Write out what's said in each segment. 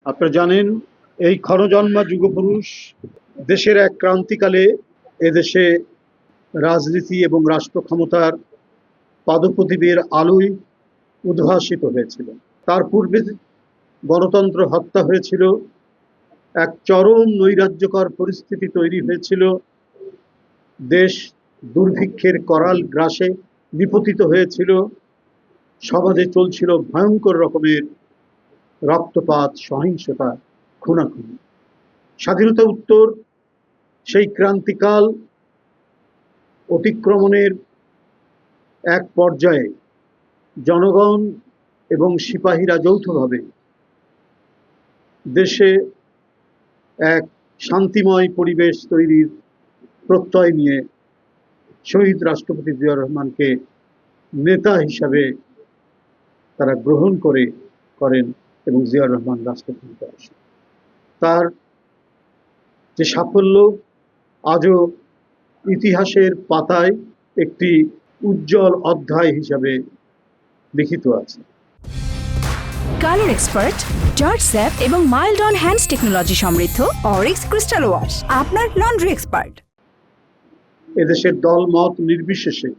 আপনারা জানেন এই ক্ষণজন্মা যুগপুরুষ দেশের এক ক্রান্তিকালে এদেশে রাজনীতি এবং রাষ্ট্র ক্ষমতার পাদপ্রদীপের আলোয় উদ্ভাসিত হয়েছিল। তার পূর্বে গণতন্ত্র হত্যা হয়েছিল, এক চরম নৈরাজ্যকর পরিস্থিতি তৈরি হয়েছিল, দেশ দুর্ভিক্ষের করাল গ্রাসে নিপতিত হয়েছিল, সমাজে চলছিল ভয়ঙ্কর রকমের রক্তপাত, সহিংসতা, খুনাখুনি। স্বাধীনতা উত্তর সেই ক্রান্তিকাল অতিক্রমণের এক পর্যায়ে জনগণ এবং সিপাহীরা যৌথভাবে দেশে এক শান্তিময় পরিবেশ তৈরির প্রত্যয় নিয়ে শহীদ রাষ্ট্রপতি জিয়াউর রহমানকে নেতা হিসাবে তারা গ্রহণ করেন এবং জিয়াউর রহমান রাষ্ট্রপতিতে আসেন। তার যে সাফল্য আজও ইতিহাসের পাতায় একটি উজ্জ্বল অধ্যায় হিসাবে লিখিত আছে। কালার এক্সপার্ট, জর্জ স্যাপ এবং মাইল্ড অন হ্যান্ডস টেকনোলজি সমৃদ্ধ অরিক্স ক্রিস্টাল ওয়াশ আপনার লন্ড্রি এক্সপার্ট। এদেশের দল মত নির্বিশেষে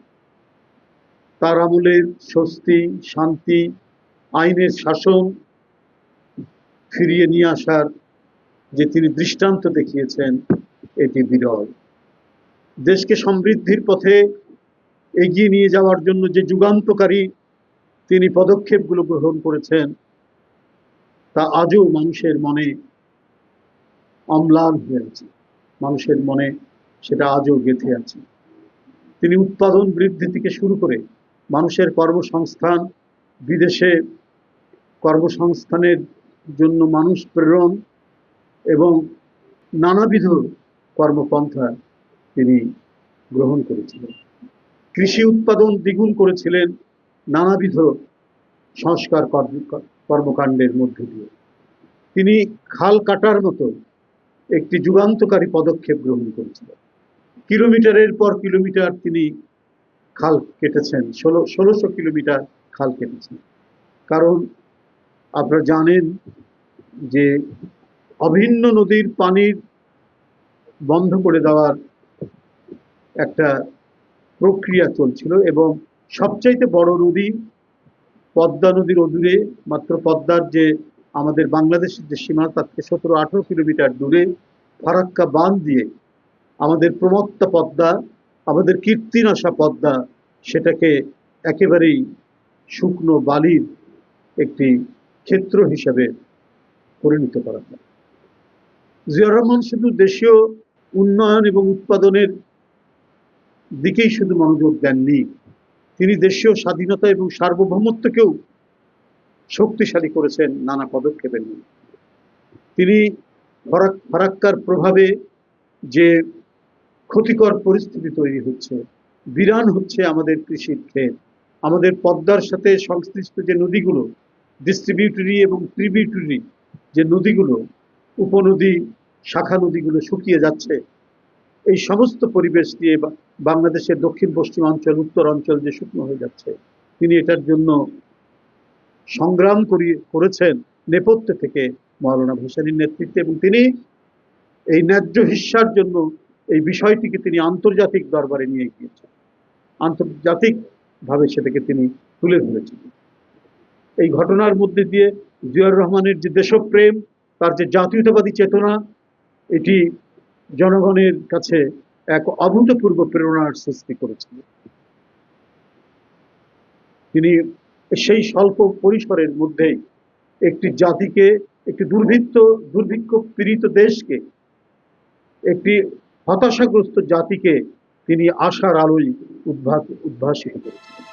তার আমলের স্বস্তি, শান্তি, আইনের শাসন ফিরিয়ে নিয়ে আসার যে তিনি দৃষ্টান্ত দেখিয়েছেন এটি বিরল। দেশকে সমৃদ্ধির পথে এগিয়ে নিয়ে যাওয়ার জন্য যে যুগান্তকারী তিনি পদক্ষেপগুলো গ্রহণ করেছেন তা আজও মানুষের মনে অম্লান হয়ে আছে, মানুষের মনে সেটা আজও গেঁথে আছে। তিনি উৎপাদন বৃদ্ধি থেকে শুরু করে মানুষের কর্মসংস্থান, বিদেশে কর্মসংস্থানের জন্য মানুষ প্রেরণ এবং নানাবিধ কর্মপন্থা তিনি গ্রহণ করেছিলেন। কৃষি উৎপাদন দ্বিগুণ করেছিলেন নানাবিধ সংস্কার কর্মকাণ্ডের মধ্য দিয়ে। তিনি খাল কাটার মতো একটি যুগান্তকারী পদক্ষেপ গ্রহণ করেছিলেন। কিলোমিটারের পর কিলোমিটার তিনি খাল কেটেছেন, 1600 কিলোমিটার খাল কেটেছেন। কারণ আপনারা জানেন যে অভিন্ন নদীর পানির বন্ধ করে দেওয়ার একটা প্রক্রিয়া চলছিল এবং সবচাইতে বড় নদী পদ্মা নদীর অদূরে, মাত্র পদ্মার যে আমাদের বাংলাদেশের যে সীমা তার থেকে 17-18 কিলোমিটার দূরে ফারাক্কা বাঁধ দিয়ে আমাদের প্রমত্তা পদ্মা, আমাদের কীর্তিনাশা পদ্মা, সেটাকে একেবারেই শুকনো বালির একটি ক্ষেত্র হিসেবে পরিণত করা হয়। জিয়াউর রহমান শুধু দেশীয় উন্নয়ন এবং উৎপাদনের দিকেই শুধু মনোযোগ দেননি, তিনি দেশীয় স্বাধীনতা এবং সার্বভৌমত্বকেও শক্তিশালী করেছেন নানা পদক্ষেপের নিয়ে। তিনি ফারাক্কার প্রভাবে যে ক্ষতিকর পরিস্থিতি তৈরি হচ্ছে, বিরান হচ্ছে আমাদের কৃষির ক্ষেত, আমাদের পদ্মার সাথে সংশ্লিষ্ট যে নদীগুলো, ডিস্ট্রিবিউটরি এবং ট্রিবিউটরি যে নদীগুলো, উপনদী, শাখা নদীগুলো শুকিয়ে যাচ্ছে, এই সমস্ত পরিবেশ নিয়ে বাংলাদেশের দক্ষিণ পশ্চিমাঞ্চল, উত্তর অঞ্চল যে শুকনো হয়ে যাচ্ছে, তিনি এটার জন্য সংগ্রাম করেছেন নেপথ্য থেকে মওলানা ভাসানীর নেতৃত্বে, এবং তিনি এই ন্যায্য হিস্যার জন্য এই বিষয়টিকে তিনি আন্তর্জাতিক দরবারে নিয়ে গিয়েছেন, আন্তর্জাতিকভাবে সেটাকে তিনি তুলে ধরেছেন। এই ঘটনার মধ্যে দিয়ে জিয়াউর রহমানের যে দেশপ্রেম, তার যে জাতীয়তাবাদী চেতনা, এটি জনগণের কাছে এক অভূতপূর্ব প্রেরণার সৃষ্টি করেছিল। তিনি সেই স্বল্প পরিসরের মধ্যেই একটি জাতিকে, একটি দুর্ভিক্ষ পীড়িত দেশকে, একটি হতাশাগ্রস্ত জাতিকে তিনি আশার আলোয় উদ্ভাসিত করেছিলেন।